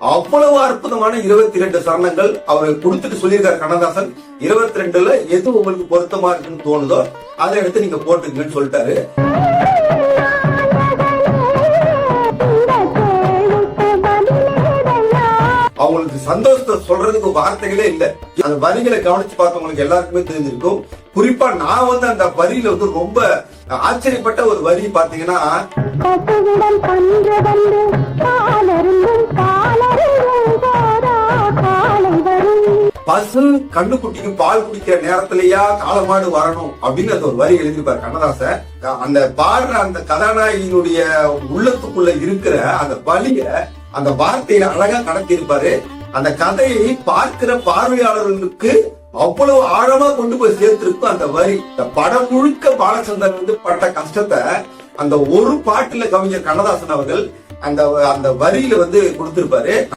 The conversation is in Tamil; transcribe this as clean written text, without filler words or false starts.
அவ்வளவு அற்புதமான 22 சரணங்கள் அவர் கொடுத்துட்டு சொல்லியிருக்காரு கண்ணதாசன். 22ல எது உங்களுக்கு பொருத்தமா இருக்குன்னு தோணுதோ அதை எடுத்து நீங்க போட்டுக்கன்னு சொல்லிட்டாரு. அவங்களுக்கு சந்தோஷத்தை சொல்றதுக்கு வார்த்தைகளே இல்ல. அந்த வரிகளை கவனிச்சு பார்த்தவங்களுக்கு எல்லாருக்குமே தெரிஞ்சிருக்கும். குறிப்பா நான் அந்த வரியில ரொம்ப ஆச்சரியப்பட்ட ஒரு வரி பாத்தீங்கன்னா, பசு கண்ணுக்குட்டிக்கு பால் குடிக்கிற நேரத்திலேயா காலமாடு வரணும் அப்படின்னு அந்த ஒரு வரி எழுதியிருப்பாரு கண்ணதாசன். அந்த பாடுற அந்த கதாநாயகியினுடைய உள்ளத்துக்குள்ள இருக்கிற அந்த வலிய அந்த வார்த்தையில அழகா கடத்தி இருப்பாரு. அந்த கதையை பார்க்கிற பார்வையாளர்களுக்கு அவ்வளவு ஆழமா கொண்டு போய் சேர்த்திருக்கும் அந்த வரி. இந்த படம் முழுக்க பாலச்சந்தர் பட்ட கஷ்டத்தை அந்த ஒரு பாட்டுல கவிஞர் கண்ணதாசன் அவர்கள் அந்த வரியில கொடுத்திருப்பாரு.